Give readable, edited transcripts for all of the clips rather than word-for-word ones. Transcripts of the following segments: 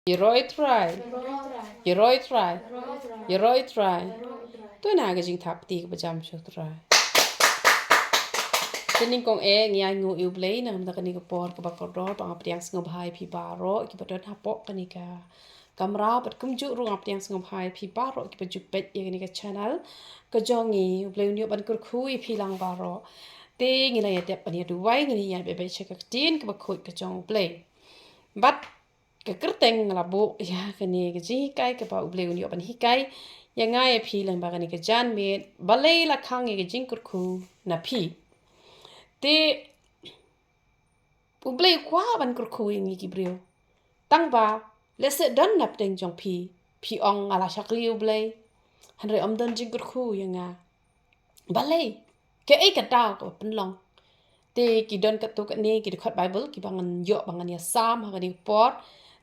Yeroi try. Yeroi try. Yeroi try. Tôi nào cái chính tháp tì cái jam show try. Cho nên con nghe ngủ yêu play nè, mà cái này cái port cái bạc đó bằng áp tiếng sngop hai pi baro, cái bát đó hapok cái này cái camera bát kum juk rung áp tiếng sngop hai pi baro, cái bát juk bet cái này cái channel, cái jongi play union ban kur khui pi lang baro. Te ngi này đẹp anh du wai ngi này bebe check cái tin cái bát khui cái jong play. But cái kerteng là bộ ya cái này cái gì cái bảo play union ban hikai, yang ngay pi lang ba cái này cái jan me balei là khang cái jingkyrkhu naphi. Te ublay kwa ban kurku yang gibriu tang ba lese dan nap deng jong pi ong ala shakri ublay hanre omdon jing kurku yang balei ke ai kata ko penlong te ki don katu ka ne ki khot bible ki bangan yo bangan ya sam ha ni pot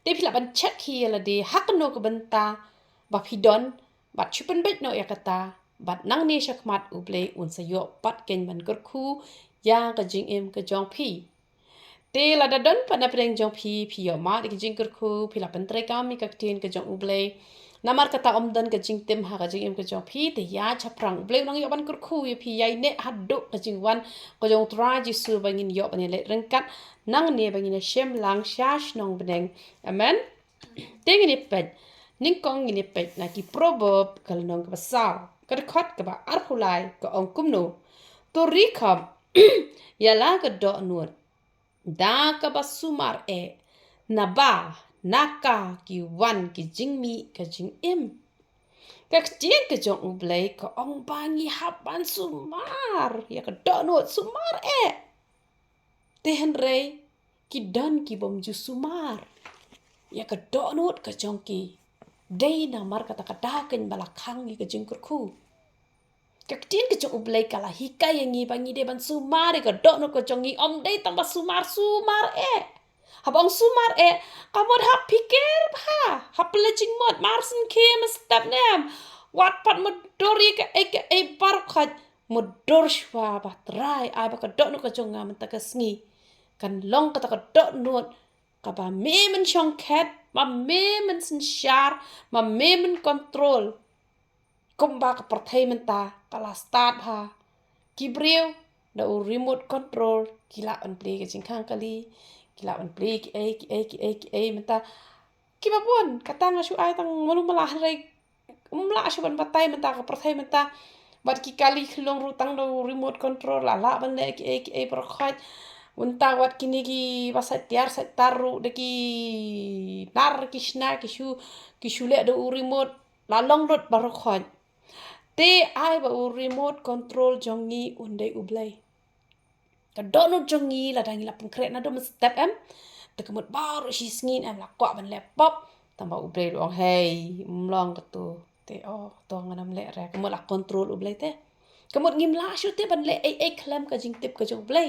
te phila ban check hi la de hakno ko banta ba phi don bat chupen bet no ya kata bat nang ne shakmat ublay un sa yo pat ken ban kurku yang ka jing em ka jong pi te la da don pa na preng jong pi yo ma de jing kurku pi la pen tre kam mi ka tin ka jong ublay namar kata omdan ka jing tem ha ka jing em ka jong pi te ya chaprang ublay nang yo ban kurku ye pi yai ne haddo ka jing wan ka jong tra ji su bangin yo ban le rengkat nang ne bangin shem lang shash nong beneng amen te ngi pet ning kong ngi pet na ki proverb kal nong ka sa ka khot ka ba arhulai ka ong kumno to rikam ya la ka do nuot da ka ba sumar na ba naka ki wan ki jingmi ka jing im ka tien ka jong ublay ka ong bangi haban sumar ya ka donot sumar tehen rei ki don ki bom ju sumar ya ka donot ka jong ki day na mar kata kata ken balakhang ka jingkyrkhu Kaktin ke jong ublay kala hika yang bangi de ban sumar ka dok no ko jongi om day tambah sumar habang sumar kamod hap pikir hap pelajing mod marsen ke mestap nem wat pat modori ka bar khat modor shwa batrai ai ba ka dok no ko jonga man ta ka sngi kan long ka ta ka dok no ka ba me men shong ket ma me men sin shar ma me men control kumba ka perthai menta kala start ha kibriu da u remote control kila on play ke jingkhang kali kila on play ki menta kibabon katang asu ai tang malu malah rai umla asu ban batai menta ka perthai menta bat ki kali khilong ru tang da remote control la ban le ki per khat unta wat kini ki basa tiar sa taru de ki nar ki shna ki shu le da u remote la long rot bar khat te ai ba u remote control jongi undai ublay ka dono jongi la dangi la pengkret na do step te kemut baru si sngin la kwa ban laptop tambah ublay doang hey mlong katu te to nganam le re kemut la control ublay te kemut ngim la shu te ban le ai klem ka jing tip ka jong ublay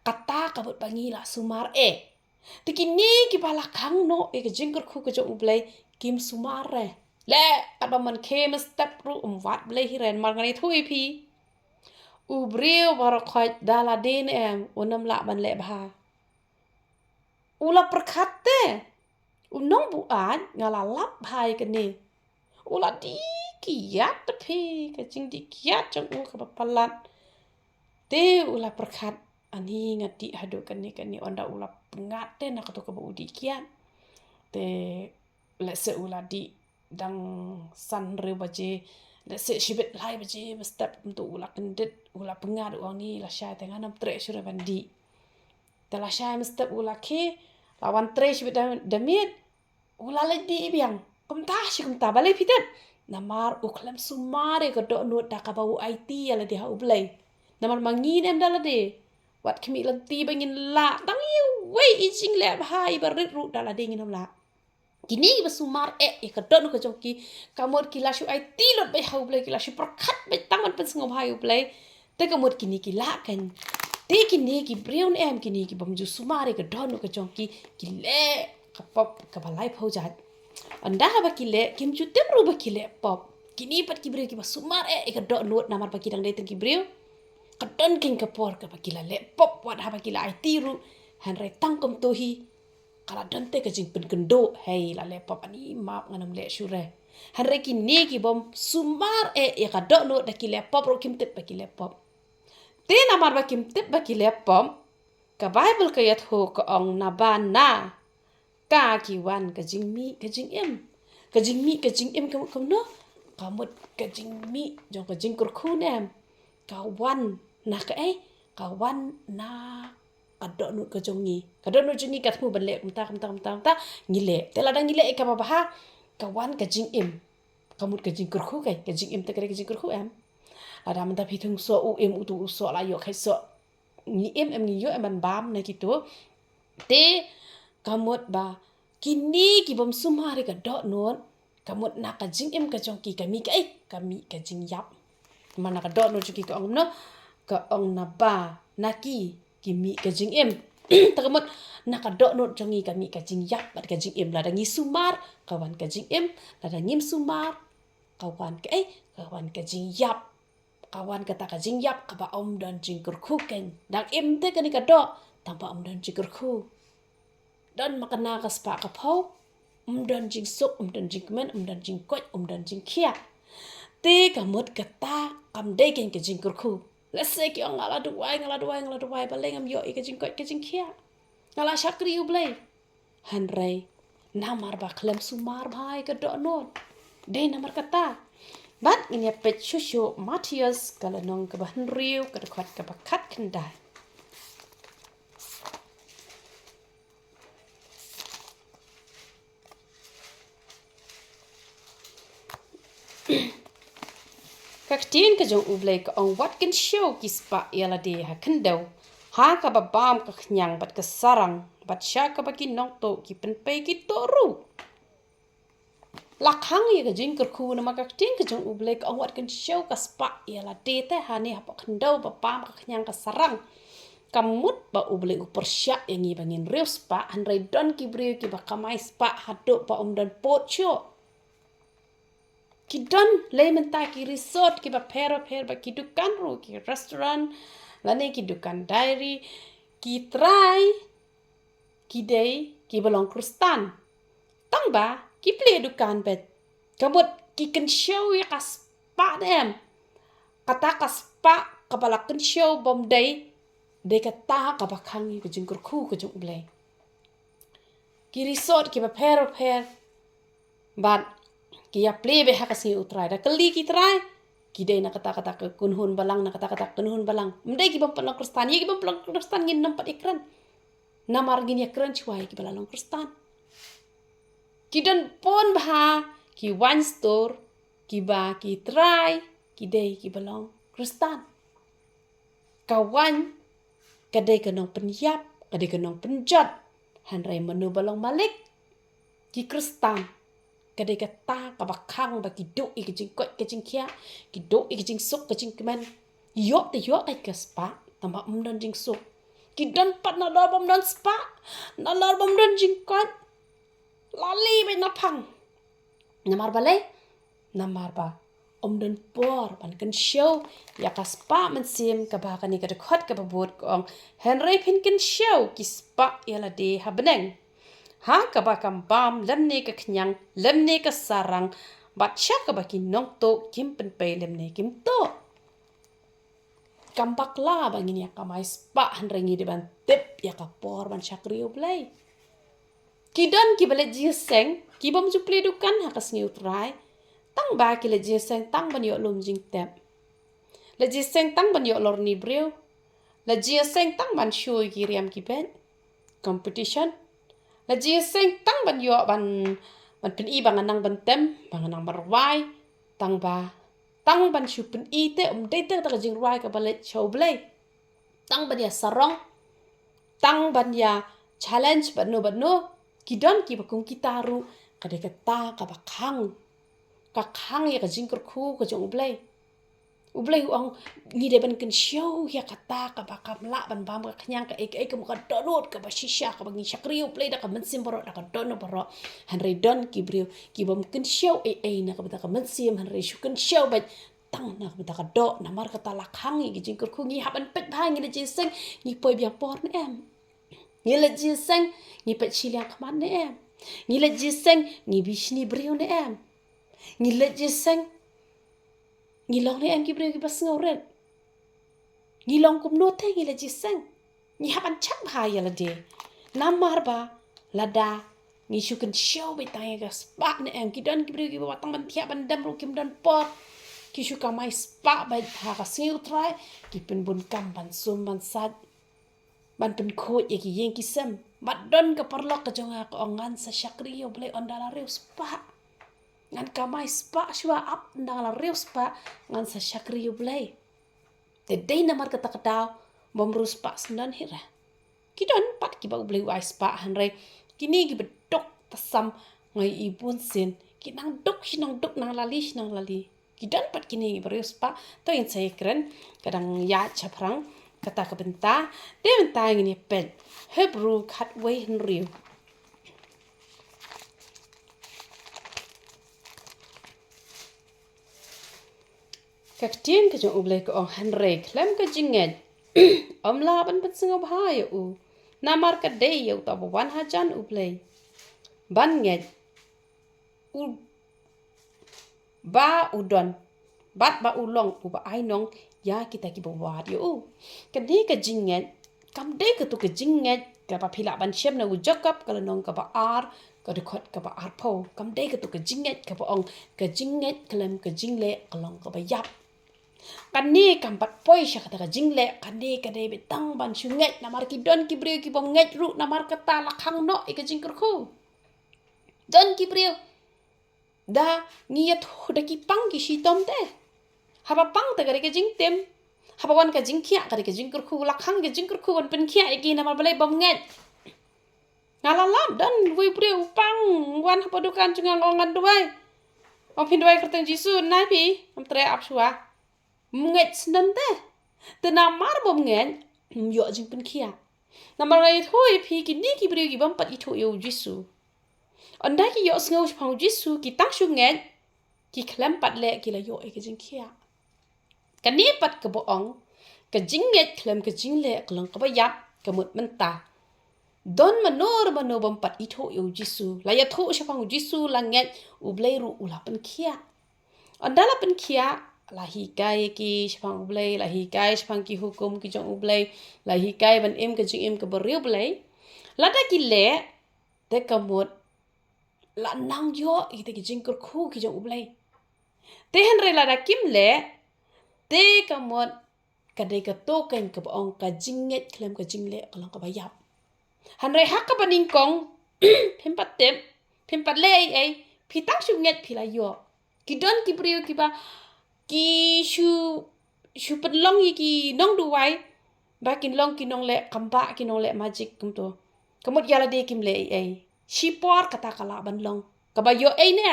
kata kabut bangi la sumar te kini ki bala khang no ka jingkyrkhu ka jong ublay kim sumar re le apa man kem step ru wat blay hiren mar ngani thui pi ubriu bar khaj dala din unam la ban le bha ula perkhate unong bu an ngala lap bhai kani ula di kiat pi ka jing di kiat jong u ka palat te ula perkhat ani ngati hadu kani onda ula ngate na ka to ka bu di kiat te le se ula di dang san re baje le se shibet lai baje step untuk ula kendit ula pengat uang ni la shay tengah nam tre shure bandi te la shay step ula ke lawan tre shibet damit ula le di biang kumta balai pitet namar uklam sumare ka do not da ka bau IT ala dia ublay namar mangin em dala de wat kimi lan ti bangin la tang yu wei ijing le bhai barit ru dala de ngin la kini basumar ka don ko jongki kamot kila shu ai tilot bai hau play kila shu perkhat bai tangan pen sngom hayu play te kamot kini kila kan te kini ki brown kini ki bamju sumare ka don ko jongki kile ka pop ka balai phojat anda ba kile kim ju temru ba kile pop kini pat ki bre ki basumar ka don not namar ba kidang dai ki bre ka don king ka por ka ba kila le pop wat ha ba kila ai tiru han rai tangkom tohi kala dante ka jing pen kendo hey la lepop ani map nganam le shure hanre ki ne ki bom sumar ya ka do no da ki lepop ro kim tip ba ki lepop te na mar ba kim tip ba ki lepop ka bible ka yat ho ka ong na ba na ka ki wan ka jing mi ka jing em ka jing mi ka jing em ka no ka mut ka jing mi jong ka jing kur khu nem ka wan na ka wan na kadok nu ke jongi kadok nu jongi kat mu benle kumta ngile tela dang ngile ka ba ha kawan ka jing im kamut ka jing kurkhu kai ka jing im ta ka jing kurkhu am ada man ta phithung so u im u tu so la yo khai so ni em ni yo em ban bam na ki to te kamut ba kini ki bom sumari ka dok non kamut na ka jing im ka jongi ka mi ka jing yap mana ka dok nu jongi ka ong no ka ong na ba na ki mi ka jing em takamot nakadok no jongi ka mi ka jing yap bat ka jing em la dangi sumar kawan ka jing em la dangim sumar kawan ka jing yap kawan kata ka jing yap ka ba om dan jing kurkhu ken dang em te ka ni ka dok tanpa om dan jing kurkhu dan makana ka spa ka phau dan jing sok dan jing men dan jing koi dan jing khia te ka mot kata kam de ken ka jing kurkhu let's say ki ngala duai baleng am yo ka jing koi ka jing khia ngala shakri u blai hanrai namar ba klem sumar bhai ka do non de namar kata bat ini pet shushu Matthias kala nong ka ban riu ka khat ka khat kendai Kaktin ka jong ublay ka ong wat kan show ki spa yala de ha kendau ha ka ba bam ka khnyang bat ka sarang bat sha ka ba ki nong to ki pen pe ki toru la khang ye ka jing kur khu na ma kaktin ka jong ublay ka ong wat kan show ka spa yala de te ha ne ha pa kendau ba bam ka khnyang ka sarang kamut ba ublay upar sha yang i bangin real spa han rai don ki brio ki ba kamai spa hado ba dan pot cho ki don le menta ki resort ki ba pero ba ki dukan ro ki restaurant lane ki dukan diary ki try ki day ki balong krustan tang ba ki play dukan bet kamut ki kan show ya ka spa dem kata ka spa ka balak kan show bom day de kata ka ba khang ki jingkur khu ka jung blay ki resort ki ba pero bat kia play be hakasi utrai da kali ki try ki dei na kata ke kunhun balang na kata kunhun balang mdai ki bam palang kristan ye ki bam palang kristan ngin nampat ekran namar gin ekran chuai ki balang kristan ki dan pon bha ki one store ki ba ki try ki dei ki balang kristan kawan kadai kanong penyap kadai kanong penjat hanrai menu balang malik ki kristan kadai kata ka bakhang ba ki do i jing kot ka jing khia ki do i jing sok ka jing kemen yo ai ka spa tamba dan jing sok ki dan pat na dor bom dan spa na lor bom dan jing kot lali be na phang namar balai namar ba dan por ban kan show ya ka spa man sim ka ba ka ni ka khot ka ba bot ko henry pin kan show ki spa ya la de habneng ha ka ba kam bam lemne ka khnyang lemne ka sarang bat sha ka ba ki nong to kim pen pe lemne kim to kam bakla ba ngini ka mai spa han rengi de ban tip ya ka por ban shakriu play ki don ki bale ji seng ki bom ju play dukan ha ka sniu try tang ba ki le ji seng tang ban yo lum jing tep le ji seng tang ban yo lor ni breu le ji seng tang ban shui ki riam ki ben competition la ji seng tang ban yo ban pen i bang anang ban tem bang anang barwai tang ban shu pen i te de te ta jing rwai ka balet show blay tang ban ya sarong tang ban ya challenge ban no ki don ki bakung kitaru ka de kata ka khang ya ka jing kurkhu ka jong blay ublay uang ni de ban kan show ya kata ka bakam la ban bam ka khnyang ka ek ka ka donut ka ba shisha ka bangi shakriu play da ka mensim baro da ka dono baro hanre don ki brio ki bam kan show na ka ka mensim hanre shu kan show ba tang na ka do na mar ka ta la khang gi jing kur khu ngi haban pet bha ngi de seng ngi poi biang por na em Ngi le jiseng ngi pet chiliang khmat ne em. Ngi le jiseng ngi bishni brio ne em. Ngi le jiseng ngi long ne em ki brio ki bas ngoret. Ngi long kum no te ngi le jiseng. Ngi haban chak bha ya la de. Namar ba lada ngi shukan show be tang ga spa ne em ki don ki brio ki ba tang ban thia ban dam ru kim don pot. Ki shuka mai spa ba ha ka siu try ki pen bun kam ban sum ban sat ban pen khoi ye ki yen ki sem bat don ka parlok ka jonga ko ngan sa shakri yo ble on dala rew spa ngan ka mai spa shwa up dala rew spa ngan sa shakri yo ble te dei na mar ka takataw bom ru spa snan hira ki don pat ki ba ble wa spa hanre kini ki bedok tasam ngai ibun sin ki nang dok nang lali ki don pat kini bre spa to in sai kren kadang ya chaprang kata ka benta te benta ngini pet hebru khat wei hin riu kak tien ka jong uble ko ong hanre klem ka jinget la ban bat singo bhai u namar ka dei yo ta wan hajan uble ban nget u ba udon bat ba ulong u ba ai nong ya kita ki bawad yo ka de ka jinget kam de ka tu ka jinget ka pa phila ban shem na u jakap ka nong ka ba ar ka de khot ka ba ar pho kam de ka tu ka jinget ka ba ong ka jinget klem ka jingle kalong ka ba yap kan ni kam pat poi sha ka jingle kan ni ka de betang ban shunget na mar ki don ki brio ki bom nget ru na mar ka ta la khang no e ka jingkyrkhu don ki brio da ngiyat da ki pang ki shi tom te haba pang ta gari ke jing tem haba wan ka jing khia gari ke jing kurkhu la khang ke jing kurkhu wan pen khia eki na balai bom nget ngala lam dan wi bre upang wan haba dukan chunga ngongan duai om pin duai kerteng jisu nai pi om tre ap shua nget snan te na mar bom nget yo jing pen khia na mar ngai thoi pi ki ni ki bre ki bom pat i tho yo jisu onda ki yo sngo chpang jisu ki tang shu nget ki klem pat le ki la yo e ke jing khia kan ni pat ka bo ong ka jinget klem ka jingle klong ka ba yap ka mut menta don manor bom pat itho yo jisu la ya tho shapang jisu la nget u blei ru ula pen khia andala pen khia la hi kai ki shapang blei la hi kai shapang ki hukum ki jong u blei la hi kai ban em ka jing em ka beriu blei la ta ki le te ka mut la nang yo i te ki jingkyrkhu ki jong u blei te hen re la da kim le te kamot kadai ka token ka baong ka jinget klem ka jingle kalong ka bayap hanre hak ka baning kong pimpat tem pimpat le ai pitang shunget pila yo ki don ki brio ki ba ki shu pedlong ki nong duwai ba kin long ki nong le kamba ki nong le magic kum to kamot yala de kim le ai shipor kata kala ban long ka ba yo ai ne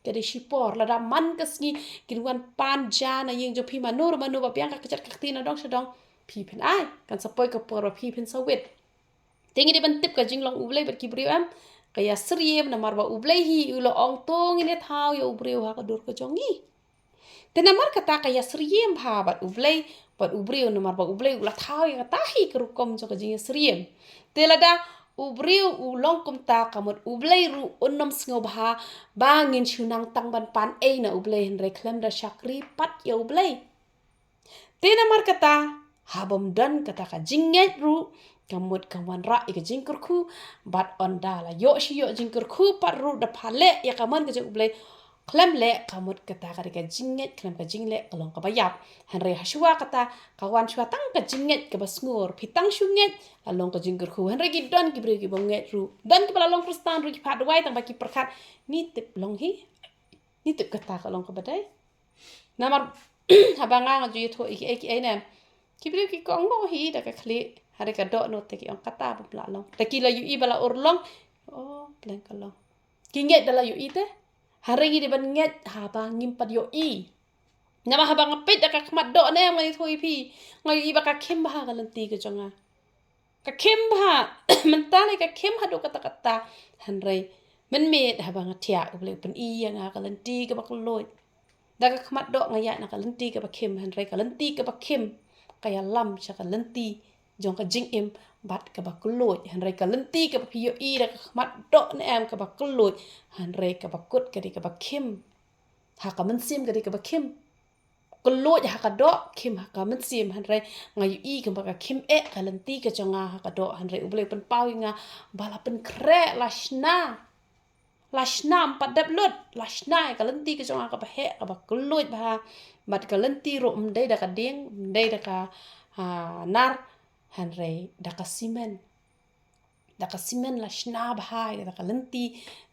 kada shipor la man kasni kinwan pan jana yeng jo phi manur ba piang ka kachat kakti na dong shadong phi phen ai kan sapoi ka por phi phen sawet tengi de ban tip ka jinglong ublei bat ki brio am kaya sriem na marba ublei hi ulo ong tong ine thau yo brio ha ka dur ka jongi te na mar kata kaya sriem bha bat ublei bat ubrio na marba ublei ula thau ya tahi ka rukom jo ka jing sriem te lada ubriu ulong kum ta kamot ublei ru unom sngo bha bangin shunang tang ban pan e na ublei hen reklem da shakri pat ya ublei te na mar kata habom dan kata ka jinget ru kamot kawan ra i ka jingkyrkhu bat onda la yo shi yo jingkyrkhu pat ru da phale ya kaman ka ublei klem le kamot kata ka jinget klem ka jingle kalong ka bayap hanre haswa kata kawan shwa tang ka jinget ka basngur pitang shunget along ka jingkyrkhu hanre ki don ki bre ki bonget ru don ki balong kristan ru ki phat wai tang ba ki perkhat ni tip long hi ni tip kata ka long ka badai namar habanga ju tho iki ai na ki bre ki kong no hi da ka khli hare ka do no te ki ong kata bu bla long ta ki la yu i bala urlong oh plan ka long ki nget dala yu i te hari ni ban nget haba ngimpat yo i nama haba ngapit ka khmat do ne ngai thoi pi ngai i ba ka khem ba ka lanti ka jonga ka khem ba mentale ka khem ha do kata kata hanrei men me haba ngatia uble pen i yang ka lanti ka ba kloi da ka khmat do ngai ya na ka lanti ka ba khem hanrei ka lanti ka ba khem kaya lam cha ka lanti jong ka jing im bat ka ba kulut han re ka lenti ka ba pio I da mat dok na em ka ba kulut han re ka ba kut ka di ka ba kim ha ka men sim ka di ka ba kim kulut ha ka dok kim ha ka men sim han re ngayu I ka ba ka kim ka lenti ka changa ha ka dok han re uble pen pau nga bala pen kre lashna empat dap lut lashna ka lenti ka changa ka ba he ka ba kulut ba bat ka lenti ro mdai da ka ding mdai da ka nar han re da ka simen lashna bahai da ka lenti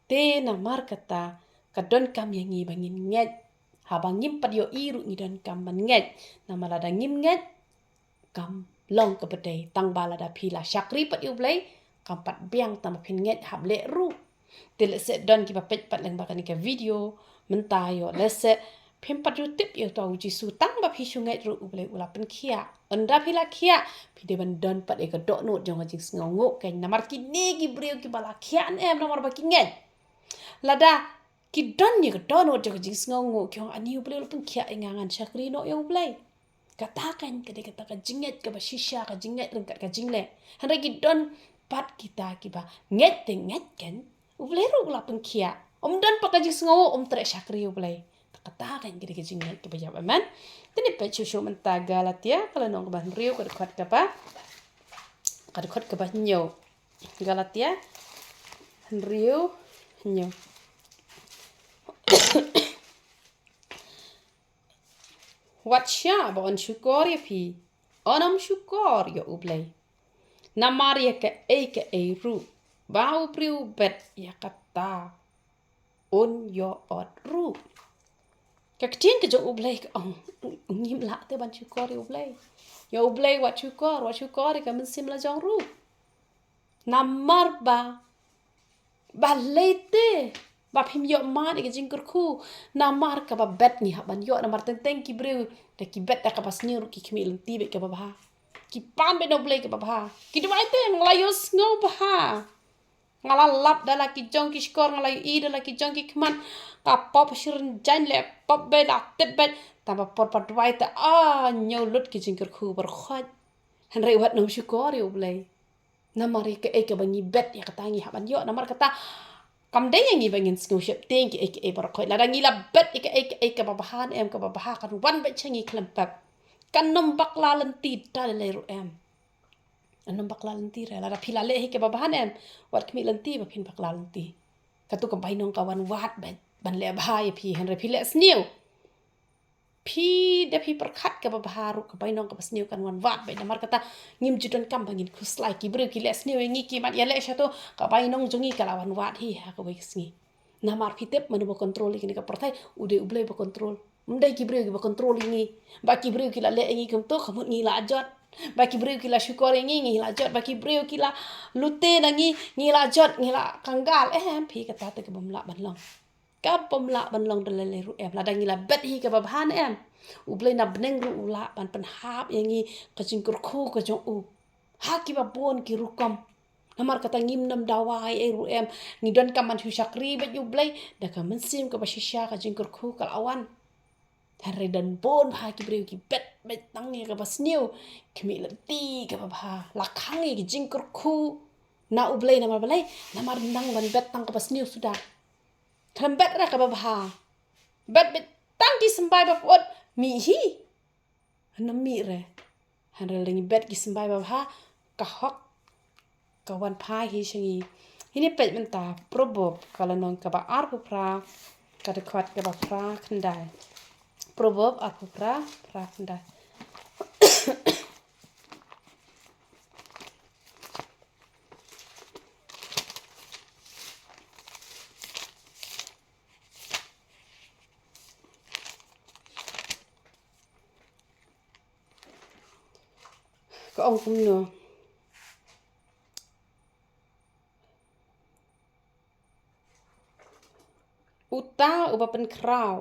te na mar kata ka don kam yang ngi bangin nget ha bangim pat yo I ru ni don kam ban nget na mala da ngim nget kam long ka bedai tang bala da phila shakri pat yo blai kam pat biang tam phin nget hab le ru te le se don ki pa pet pat lang ba ka ni ka video menta yo le se phim pat yu tip yo to ji su tang ba phi shu nget ru blai ula pen khia anda phila khia phi de ban don pat e ka do no jong jing sngo ngo ken namar ki ne ki brio ki bala khia em namar ba ki nget lada ki don ni ka do no jong jing sngo ngo kyong ani yu blai pen khia ngangan shakri no yo blai katakan kada katakan jinget ka ba shisha ka jinget ring ka jingle han ki don pat kita ki ba nget te nget ken ublai ru la pen khia don pa ka jing sngo tre shakri yo blai katakan kada ka jinget ka ba ya man tini pe chu menta galatia kalau nong ka ba rio ka dekat ka ba nyo galatia rio nyo Watsya ba on syukur ya pi. Onam syukur ya ublay. Namar ya ke ru. Bau priu bet ya kata. On ya ot ru. Kaktin ke jong ublay ke ong. Ngim la te ban syukur ya ublay. Ya ublay wat syukur ya mensim la jong ru. Namar ba. Balei te. Ba phim yo ma de jingkyrkhu namar ka ba bet ni ha ban yo namar teng ki breu de ki bet da ka pas ni ru ki khmi lenti be ka ba ha ki pan be no blai ka ba ha ki dwai te nglayos ngo ba ha ngala lap da la ki jong ki skor ngalay I da la ki jong ki khman ka pop shirin jan le pop be da tet bet ta ba por pa dwai te nyo lut ki jingkyrkhu bar khot han re wat no syukor yo blai namar ka ba ni bet ya ka tangi ha ban yo namar kata kam dai yang ibangin snowship ting ki bar khoi la dangi la bet ka babahan em ka babaha kan wan bet changi klempap kan nombak la lenti ta le ru em nombak la lenti re la phila le ke babahan em wat kmi lenti ba phin bak la lenti ka tu ka bainong ka wan wat bet ban le bhai phi han re phile snew phi de phi perkhat ka babaha ru ka bainong ka snew kan wan wat bet namar kata ngim judon kam bangin khuslai ki bru ki le snew ngi ki mat ya le sha to ka bainong jongi ka lawan wat hi ha ka wis ngi namar phi tep manu ba control ki ka porthai ude ublei ba control mdai ki bru ki ba control ngi ba ki bru ki la le ngi kum to khamut ngi la jot ba ki bru ki la syukor ngi la jot ba ki bru ki la lute na ngi la jot ngi la kanggal phi ka ta te ka bam la ban long ka pemla ban long de le ru em la dangi la bet hi ka babhan em ublei na bneng ru ula ban pen hap yangi ka jingkyrkhu ka jong u ha ki ba bon ki rukom namar kata ngim nam dawai ru em ni don kaman hu shakri bet ublei da ka mensim ka ba shisha ka jingkyrkhu ka awan hare dan bon ha ki breu ki bet tangi ka bas new kmi la ti ka ba la khangi ki jingkyrkhu na ublei namar balai namar nang ban bet tang ka bas new sudah bet ra ka ba bet tang ki sembai ba pot mi hi na mi re han re lengi bet ki sembai ba ka hok ka wan phai hi shingi ini pet menta probob kala non ka ba ar pra ka de kwat ka ba pra khandai probob ar pra khandai ka ong kum no uta uba pen kraw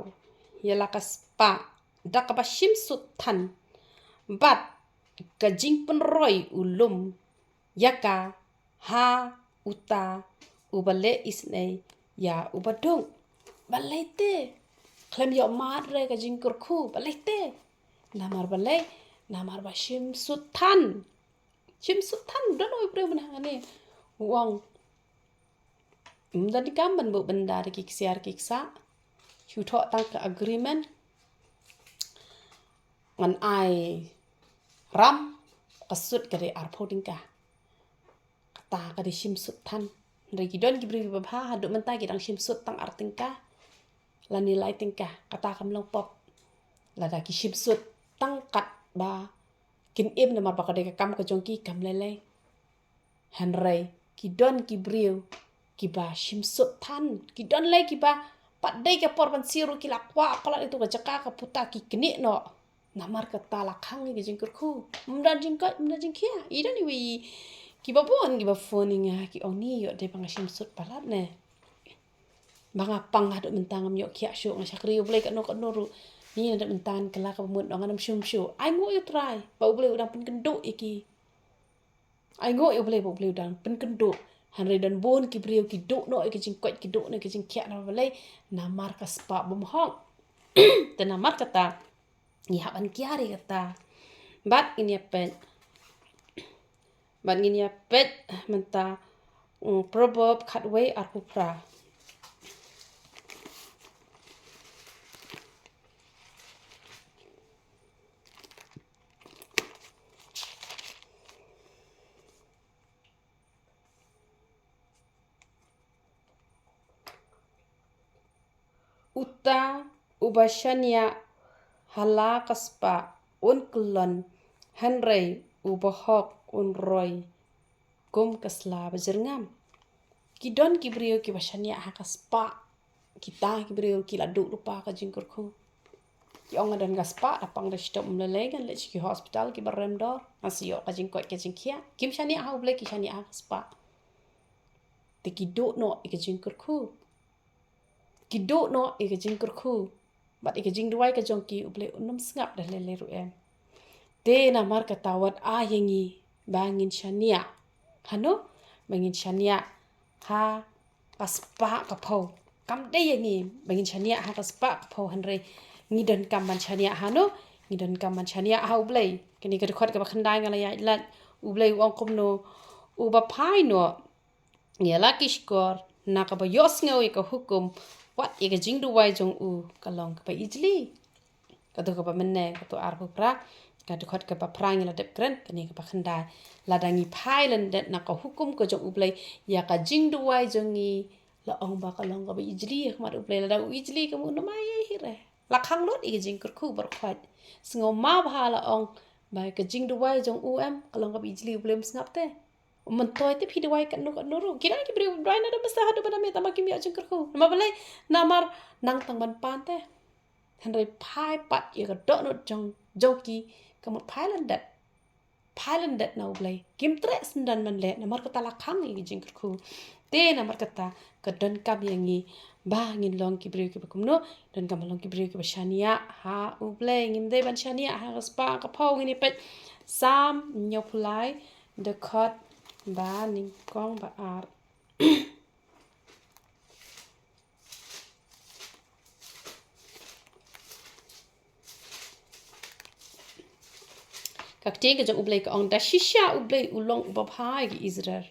yala ka spa da ka ba shim sut than bat ka jing pen roi ulum yaka ha uta ubale isnei ya ubadong balai te klem yo mat re ka jingkyrkhu balai te namar balai namar ba shim sut than Shim sut tan dan oi brio benang ni. Uang. Dan di kamban bu benda di kiksiar kiksa. Chu thok tang ke agreement. Ngan ai ram kasut kare arpo tingkah. Kata kade shim sut tan. Regi don gibri babha haduk mentai gidang shim sut tang ar tingkah. La nilai tingkah kata kam long pop. La da ki shim sut tang kat ba kin im na mar ba kade kam ka jongki kam lele. Han rai ki don gibriu ki ba shim sut tan ki don lai ki ba pat dai ka por ban siru ki la kwa kala itu ka jaka ka puta ki kini no. Namar kata la khang ni jingkyrkhu. Mda jingkia. Ida ni wi ki ba bon ki ba phone nga ki oni yo de pang shim sut palat ne. Banga pang haduk mentang yo kia syu nga syakri boleh kat no ru. Ni ada mentan kala ka mun dong anam syum syu. Ai ngo you try. Ba boleh udang pen kenduk iki. Ai ngo you boleh udang pen kenduk. Hanre dan bon ki brio ki duk no ki jingkot ki duk ne ki jingkia na boleh namar ka spa bumhong. Te namar kata ni haban kiari kata. Bat ini apet. Bat ini apet menta proverb khatway arpupra. Uta ubashania hala kaspa unkulon hanrei ubahok unroy gom kasla bajernggam kidon kibrio ki bashania ha kaspa kita kibrio ki laduk lupa ka jingkyrkhu ki ong dan kaspa apang da stop mlelegan le ki hospital ki barem do asio ka jingkot ka jingkia kim shania ha uble ki shania ha kaspa te kiduk no ka jingkyrkhu kiduk no ika jingkyrkhu bat ika jingduai ka jongki uble unum sngap dah lele ruem te namar katawat ayengi bangin shania hano bangin shania ha kaspa kapau kam de yengi bangin shania ha kaspa kapau hanre ngidon kamban shania hano ngidon kamban shania ha uble kini ka khot ka khandai ngala ya lat uble ong komno uba pai no ngela kishkor na ka ba yos ngawi ka hukum wat ika jingdu wai jong u kalong ka ijli ka to ka menne ka to arbu pra ka to khot ka prang la dep kren kani ka khandai ladangi phailan det na ka hukum ka jong ublai ya ka jingdu wai jongi la ong ba kalong ka ijli ka mar ublai la u ijli ka mu no mai hire la khang lot ika jingkyrkhu bar khwat sngo ma bha la ong ba ka jingdu wai jong u em kalong ka ijli ublem snap te mentoy te pidawai kat no kira ki bri dry na da basta hadu pada me tamaki mi jingkyrkhu ma balai namar nang tang ban pan te hanrei phai pat ye ka do no jongki kamut phailan dat na ublai kim tre sendan man le namar kata la khang ni jingkyrkhu te namar kata ka don kam yangi ba ngin long ki bri ki bakum no don kam long ki bri ki bashania ha ublai ngim de ban shania ha spa ka phau ngini pet sam nyopulai the khot ba ning kong ba ar kakte ka jong ublei ka ong da shisha ublei ulong ba phai ki Israel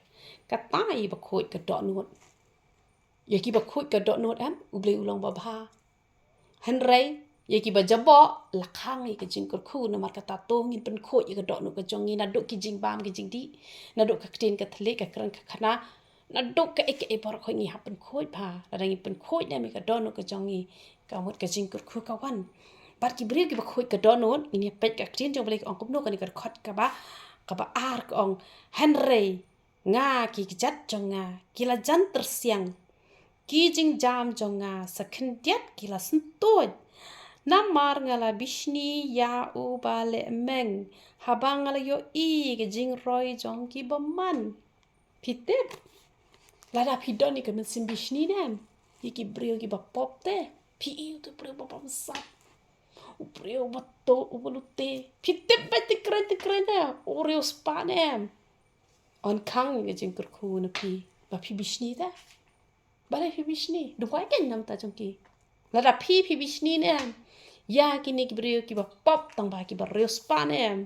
ka tai ba khoi ka do not ye ki ba khoi ka do not am ublei ulong ba bha hanrei ye ki ba jabo la khang ki jingkyrkhu na mar ka ta to ngin pen khoi ka do no ka jong na do ki jing bam ki jing di na do ka kten ka thle ka kran ka khana na do ka ek e par khoi ngi hapen khoi pha la ngi pen khoi na mi ka do no ka jong ngi ka mut ka jingkyrkhu ka wan bar ki bri ki ba khoi ka do no ni pet ka kten jong blek ong kum no ka ni ka khot ka ba ar ka ong hanrei nga ki jat jong nga ki la jan tersiang ki jing jam jong nga sakhen diat ki la sentoj namar ngala bishni ya u bale meng habang ngala yo i ke jing roi jong ki baman pitep lada pidoni ke men sim bishni nem iki brio ki ba pop te pi u to brio ba pam sap u brio ba to u bolute pitep ba te kren na u rio spa nem on khang ke jingkyrkhu na pi ba pi bishni ta bale pi bishni du kwa ken nam ta jong ki lada pi bishni nem ya kini ki brio ki ba pop tang ba ki ba rio spa nem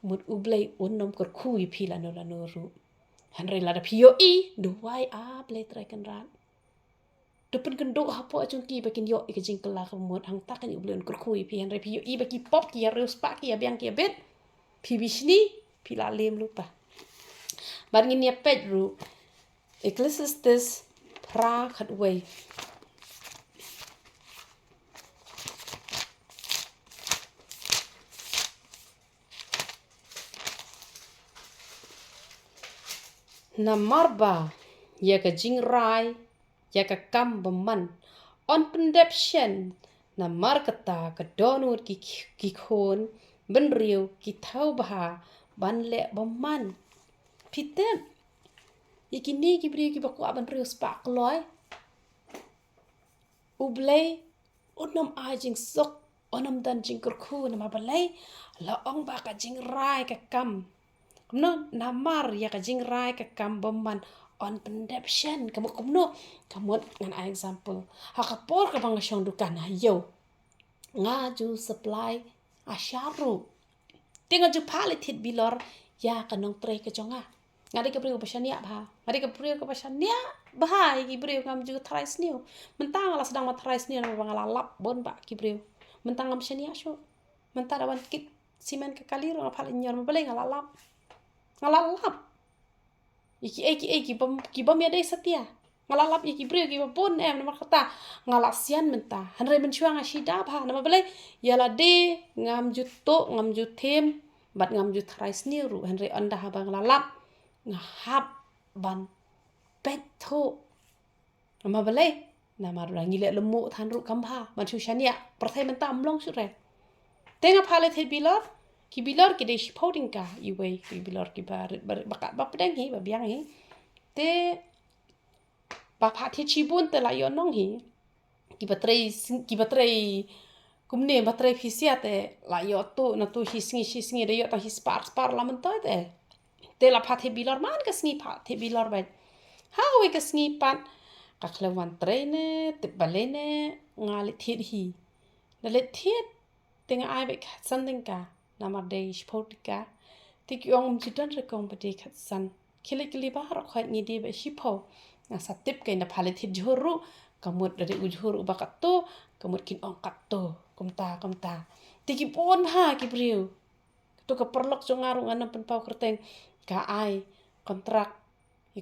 mut ublay unom kurkui pila no la noru. Hanre la da pio do wai blay try kan rat. Depan kenduk hapo acungki bakin yo ke jingkela kemut hang tak kan ublay kurkui pi hanre pio baki pop ki reus pak ki biang ki bet. Pi bisni pila lem lupa. Barngin ya pet ru. Ecclesiastes pra khatway. Namarba ya ka jingrai ya ka kam beman on pendeption namar kata ka donut ki khon benriu ki thau bah ban le beman pitem ikini ki bri ki bakwa benriu spak loy ublay unam ajing sok onam dan jingkyrkhu namar balai la ong ba ka jingrai ka kam no namar ya ka jingrai ka kam beman on pendeption kamu ngan example hakapor ka bang syong dukan hayo ngaju supply asharu tinga ju palitit bilor ya kanong tre ka jonga ngadi ka priu pasania bha ngadi ka priu ka pasania bha ki priu ngam ju thrais niu mentang la sedang ma thrais niu na bang lap bon ba ki priu mentang ngam pasania syo mentang dawan kit simen ka kaliro ngapal nyor ma baleng ngalalap iki bom ya dai setia ngalalap iki brio ki pun nama kata ngalasian menta hanre mencuang asida ba nama balai yala de ngam juto ngam jutem bat ngam jut rais niru hanre anda habang lalap ngahap ban petho nama balai nama ngile lemu thanru kambha manchu shania perthai menta amlong sure tenga phale the bilor ki bilor ki de shpoding ka iwe ki bilor ki bakat bapdeng hi babiang hi te bapak thi chibun te la yo nong hi ki batrei kumne batrei fisia te la yo tu na tu hisngi de yo ta hispar la mentoy te la phat he bilor man ka sngi phat he bilor ba ha we ka sngi pat ka khlewan trene te balene ngali thit hi na le thit tenga ai be something ka namar de shpotika tik yong jidan rekong ba de khatsan kili ba har khwat ni de be shipo na satip ke na phale thit jhoru kamut dari ujhur ubakato kamut kin ong katto kumta tiki pon ha ki briu tu ka perlok jongaru ngana pen pau kerteng ka ai kontrak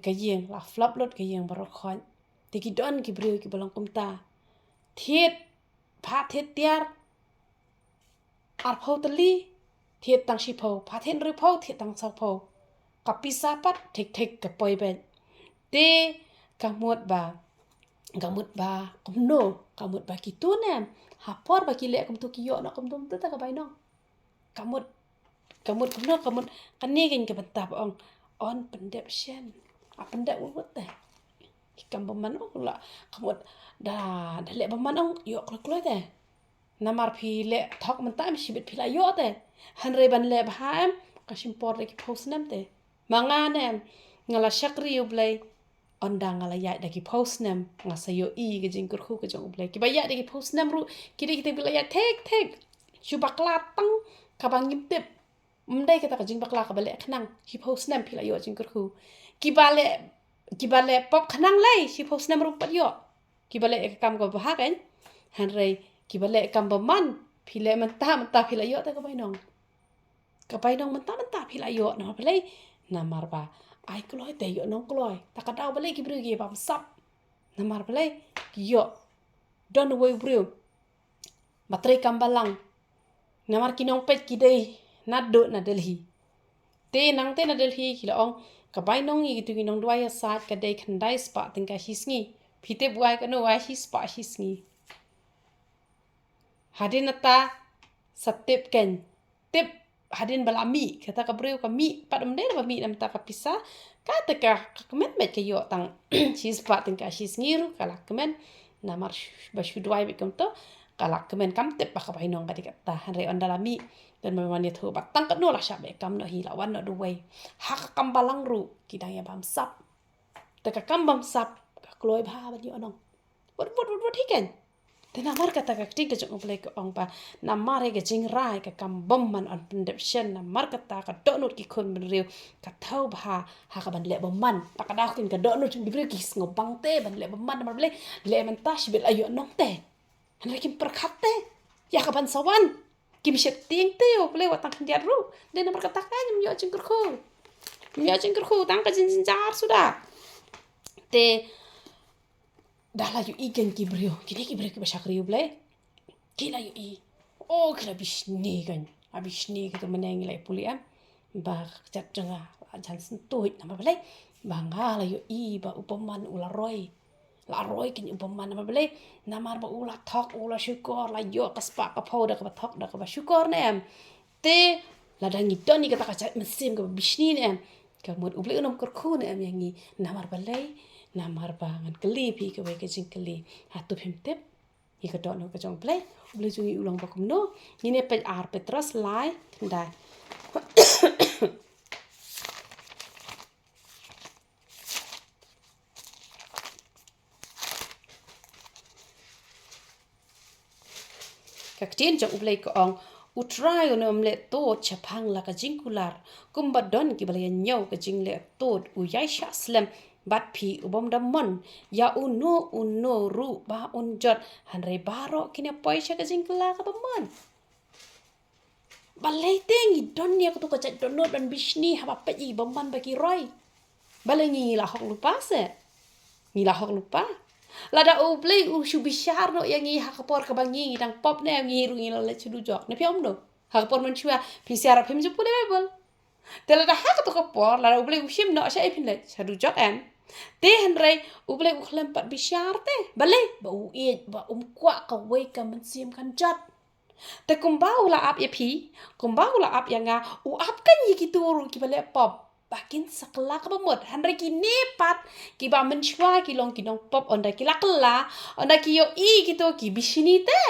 ka yeng la flop lot ka yeng baro khon tiki don ki briu ki bolong kumta thit pha thit tiar ar phau tali thiet tang shi phau pha then ri phau thiet tang sau phau kapisa pat thik ka poi ben te kamut ba kamut ba ki tu nem hapor ba ki le kum tu ki yo na kum tum ta ka bai no kamut kani gen ke bentap ong on pendeption a pendap ut te kam baman ong la kamut da le baman ong yo kloi te namar phi le thok mentam shibit phila yo te hanre ban le bhaem ka shimpor ki post nem te manga nem ngala shakri ublay onda ngala ya da ki post nem ngasayo ke jingkyrkhu ke jong ublay ki ba ya da ki post nem ru ki de bila ya tek shubakla tang ka bang ngip mdai ka ta ka jingbakla ka bale khnang ki post nem phila yo jingkyrkhu ki bale pop khnang lai shi post nem ru pat yo ki bale kam ko ba kan hanre ki bale kam ba man phile menta phila yo ta ka bai nong menta phila yo na bale na marba ai kloi te yo nong kloi ta ka dau bale ki bru gi bam sap na mar bale ki yo don we bru matre kam balang na mar ki nong pet ki dei na do na delhi te na delhi ki la ong ka bai nong gi tu ki nong dwai sat ka dei khandai spa ting ka hisngi phite buai ka no wa hisngi hadinata satip ken tip hadin balami kata ka breu ka mi padam der ba mi nam ta ka pisa kata ka kemen met ke yo tang sis pa ting ka sis ngiru kala kemen namar ba shudwai be kam to kala kemen kam tip ba ka bai nong ka dikata hanre ondalami dan memang dia thu batang ka no la sha be kam no hi la wan no duway hak kam balang ru kidang ya bam sap ta ka kam bam sap ka kloi bha ba yo nong what hiken Te namar kata kakti ke jong ublei ke ong pa namar ke jing rai ke kam bom man on pendepsyen namar kata ka donut ki kun ben riu ka thau ba ha ka ban le bom man pa ka dah kin ka donut jong bibre ki ngobang te ban le bom man namar ble le man tash bil ayo nong te han kim perkhat te ya ka ban sawan kim shet ting te ublei watang kan dia ru de namar kata ka yo jingkyrkhu tang ka jin jar sudah te dah la yu igen ki brio kini ki brio ki basak riu blai kila yu i oh kila bisni kan abisni gitu menengi lai puli am ba chat janga jan sentuh nama blai bangga la yu i ba upaman ula roi kin upaman nama blai namar ba ula thok ula syukur la yo kaspa ka pau da ka thok da ka ba syukur ne am te la dangi doni kata ka chat mesim ka bisni ne am ka mod ublai unom kurku ne am yangi namar balai namar bangan keli pi ke ke jing keli hatu pimtep i ka dot no ka jong play ublai jungi ulang bakum no ni ne pe ar petros lai kenda Kaktin jong ublai ko ong utrai no mle to chapang la ka jingkular kumbadon ki balaya nyau ka jingle to u yai sha slem bat pi ubom damon ya uno ru ba unjot hanre baro kine poisha ka jingkula ka bamon balai tengi don ya ko ka chat donot dan bisni ha ba i baman bagi roi balai ngi la hok lupa se ngi la hok lupa lada ublei u shubishar no yang i hakapor ka bangi dang pop ne ngi ru ngi la le chudu jok ne piom no hakapor man chua pi siara phim ju pule bol te lada hak to ka por lada ublei u shim no sha ipin le chudu jok em te henrei ublei u khlem pat bishar te balai ba u e ba kwa ka wei ka man sim kan jat te kumbau la ap ye pi kumbau la ap yang u ap kan yi ki turu ki bale pop bakin sakla ka bamot hanre ki nepat ki ba menchwa ki long ki dong pop onda ki lakla onda ki yo i ki to ki bishini te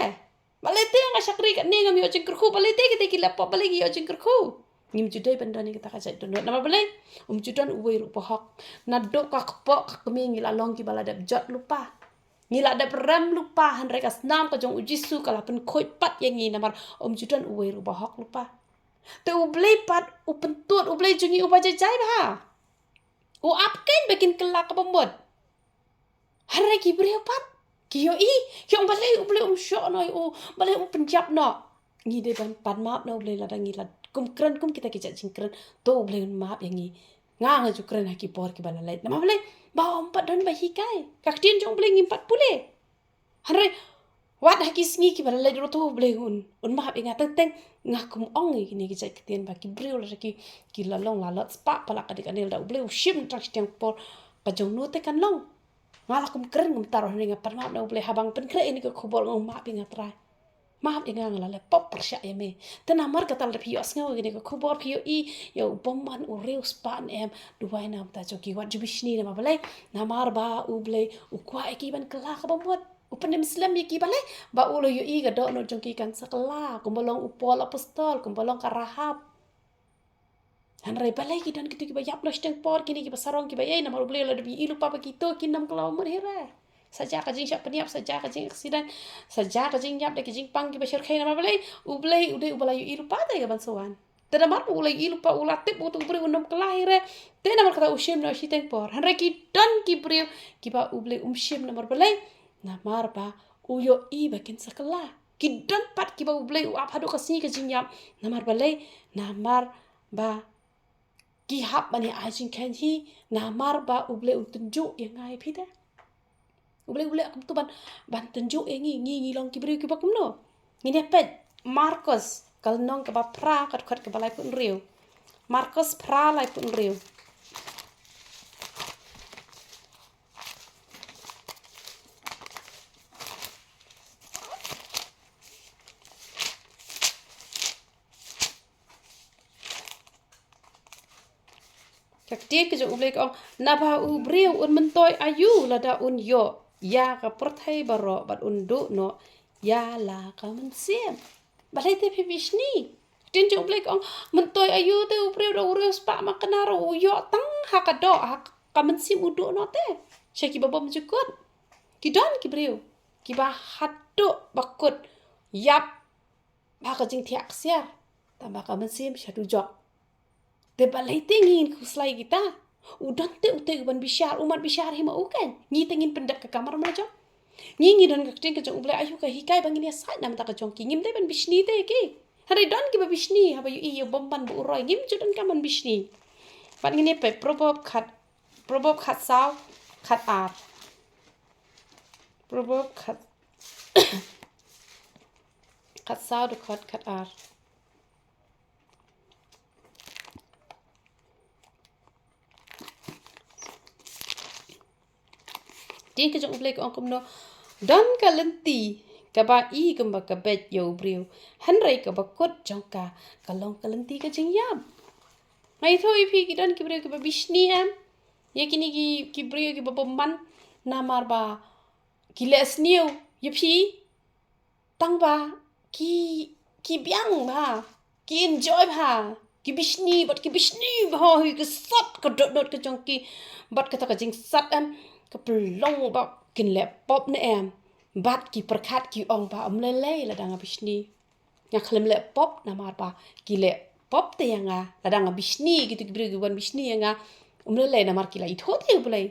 balete nga shakri ka ne ngam yo jingkyrkhu balete ki te ki lapop balegi yo jingkyrkhu ngim judai bandani kita ka jai donot nama balai judan uwe ru pohok na do ka kpo ka kemi ngila long ki bala dap jot lupa ngila dap ram lupa hanre ka snam ka jong ujisu kala pen khoi pat yang ngi namar judan uwe ru pohok lupa te ublei pat upentut ublei jungi ubaja jai ba u apken bikin kelak ka bambot hanre ki bre pat ki yo i ki balai ublei syok no u balai penjap no ngi de ban pan map no ublei la dangi la kum kren kum kita kijak jingkren to ublei map yang ngi nga ju kren ha ki por ki bala lai nama ublei ba ompat don ba hikai kaktin jong ublei ngimpat pule hanre wat haki singi ki bala lai to ublei un map inga teng ngakum ong ni ki jai kitien ba ki breu la ki la long la lot spa pala ka dikanel da ublei shim trak tiang por ka jong no te kan long ngala kum kren ngum taroh ni ngapan map na ublei habang pen kre ini ko khobor ngum map inga trai map inga ngala le pop persya yeme tena mar ka tal phi os ngaw gini ko khobor phi i yo bomman u reus span em duwai nam ta joki wat jubishni na balai na mar ba ublei u kwa ki ban kala ka bomot upan muslim ki balai ba ulo yo i ga do no jongki kan sakla kumbalong upol apostol kumbalong karahab hanre balai ki dan kitu ki ba yap lo steng por kini ki basarong ki ba ye na mar ublei la debi ilu pa begitu kinam kalau mar hera saja ka jing syak peniap saja ka jing aksiden saja ka jing yap de ki jing pang ki bashir khaina ma balai ublei ubalai ilu pa ta ban sowan tena mar ulai ilu pa ulatip utu bri unom kelahire tena mar kata ushim no shiteng por hanre ki dan ki bri ki ba ublei umshim na mar balai na mar ba uyo i bakin sakala ki dan pat ki ba ublei u ap hadu ka si ka jing yap na mar balai na mar ba ki hap mani ajing kan hi na mar ba ublei utunjuk yang ngai pita ublei aku tu ban tunjuk ngi long ki bri ki bakum no ngine pet Marcos kal nong ka ba pra kat ka balai pun riu Marcos pra lai pun riu kakti ke jo ublei ko na ba u briu un mentoi ayu lada un yo ya ka perthai baro bat undu no ya la ka mensiem balai te pibishni tin jo ublei ko mentoi ayu te ubriu do urus pa makanaro yo tang ha ka do ha ka mensim udu no te shaki babam jukut ki don ki briu kiba hatu bakut yap baka jing tiak siar tambah ka mensim syadu jok de balai tingin kuslai kita udan te ute ban bishar umat bishar hima uken ngi tingin pendak ke kamar majo ngi don ka ting ka jong ublai ayu ka hikai bangin ya sat nam ta ka jong ki ngim de ban bishni te ki hari don ki ba bishni ha ba yu i bomban bu uroi ngim judan ka man bishni ban ngini pe proverb khat saw khat art proverb khat khat saw de khat art Di ka jong ublai ko angkom no don ka lenti ka ba i ka ba ka bet yo briu hanrai ka ba kot jong ka long ka lenti ka jing yam ngai thoi phi ki don ki briu ki ba bishni am ye kini ki briu ki ba bomban namar ba ki les new ye phi tang ba ki biang ba ki enjoy ba ki bishni ba hi ka sat ka dot ka jong ki bat ka ta ka jing sat am ka pelong ba kin le pop ne em bat ki perkhat ki ong ba le la dang bishni nga khlem le pop na mar ba ki le pop te nga la dang bishni gitu ki brigi wan bishni nga le na mar ki la itho te bulai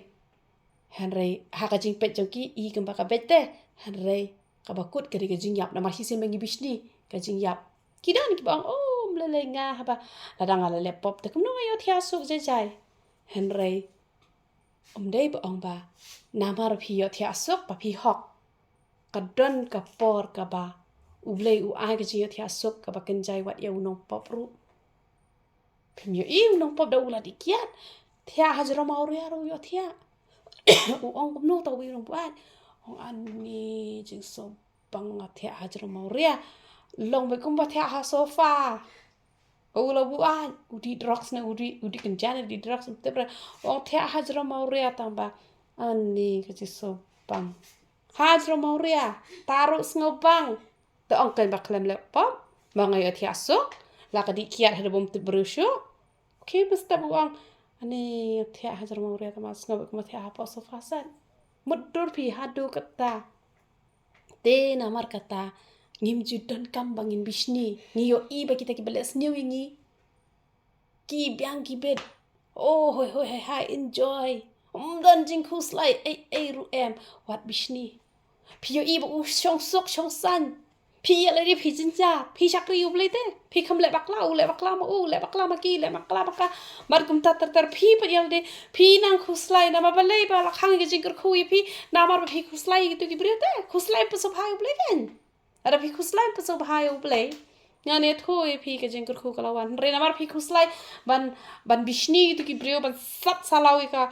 hanrei ha ka jing pet jong ki I kem ba ka bete hanrei ka ba kut ka jing yap na mar hi sem ngi bishni ka jing yap ki dan ki bang le nga ha ba la dang le pop te kum no yo thia suk jai hanrei dei ba ong ba namar phi yo thia sok pa phi hok ka don ka por ka ba ublei u ai ka ji yo thia sok ka ba ken jai wat yo nong pop ru phim yo I nong pop da ula di kiat thia hajro mau ru yo thia u ong kum no ta wi nong buat ong an ni jing so bang thia hajro mau ria long be kum ba thia ha sofa Ula buat udi drugs na udi kenjana di drugs te pra ong thia hajro mau ria tamba ani ka ji so bang hajro mau ria taru snobang te ong kan baklem le pop mangai thia so la ka di kiat hada bom te brusho ke basta buang ani thia hajro mau ria tama snob kuma thia ha so fasan mudur phi hadu kata te namar kata ngim judan kam bangin bishni ngiyo I ba kita ki beles new ngi ki biang ki bet hoi hai enjoy dan jing khuslai ai ru em wat bishni phi yo I ba u shong sok shong san phi la ri phi jin ja phi shak ri u ble te phi kham le bakla ma le bakla ma ki le bakla baka mar kum ta tar phi pa yal de phi nang khuslai na ba balei ba la khang ge jingkyrkhu phi na mar phi khuslai gitu ki bre te khuslai pa so phai ble ken ada phi khuslai pa so bhai ublei ngane thoi phi ke jingkyrkhu kalawan re namar phi khuslai ban bishni tu ki brio ban sat salawi ka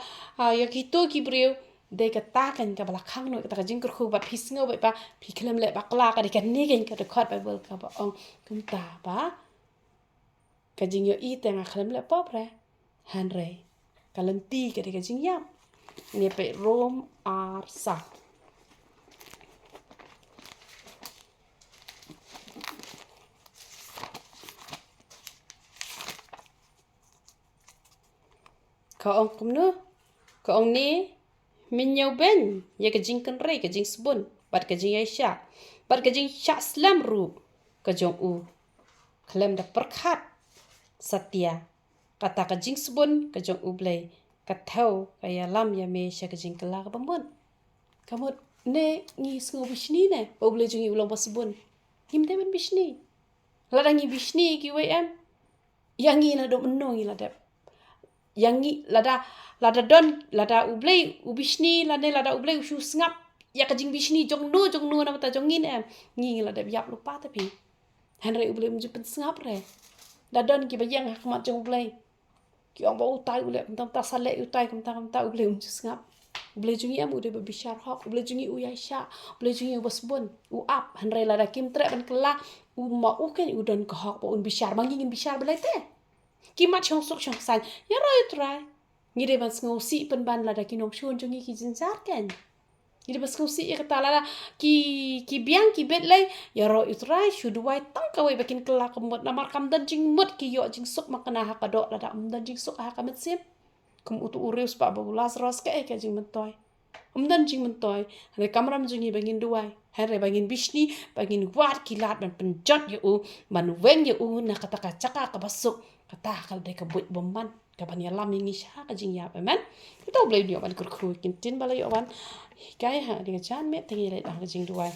ya ki to ki brio de ka ta kan ka bala khang no ka jingkyrkhu ba phi sngo ba phi khlem le bakla ka de kan ni gen ka de khot ba bol ka ba ong kum ta ba ka jing yo I te nga khlem le pop re han re ka lenti ka de ka jing yam ne pe rom ar sa ka ong kum no ka ong ni min yo ben ye ka jing kan re ka jing subun bat ka jing aisha bat ka jing sha slam ru ka jong u klem da perkhat satya kata ka jing subun ka jong u blei ka thau ka ya lam ya me sha ka jing kala ka bambun kamot ne ngi sngo bishni ne o blei jing u long basubun him de ben bishni la ngi bishni ki we em yang ngi na do no ngi la de yang ni lada don lada ublei ubishni lada ublei ushu ngap ya ka jing bishni jong no na mata jong in em ngi lada yap lupa tapi hanre ublei mju pen ngap re da don ki bayang hak mat jong ublei ki ong ba utai ule tam ta sale utai kam ta ublei mju ngap ublei jungi am ude ba bishar hok ublei jungi u yaisha ublei jungi u basbon u ap hanre lada kim tre ban kala u ma u ken u don ka hok ba un bishar mangin bishar belai te kimat chong sok chong san ya roi trai ngire ban sngo si pen ban la da kinom shon jongi ki jinjar ken ngire ban sngo si ya kata la ki biang ki bet lai ya roi trai shudu wai tang ka wai bakin kala kamot na mar kam dan jing mot ki yo jing sok makana ha ka do la da dan jing sok ha ka met sim kum utu ureus pa ba lazarus ka jing mentoy dan jing mentoy re kamram jungi bangin duai re bangin bishni bangin wat kilat man penjot yu man wen yu na kata ka caka ka basuk kata kal de ka buit bomban ka ban ya lam ngi sha ka jing ya man kita boleh dia ban kurku kin tin balai awan kai ha dengan chan me tingi le da jing duai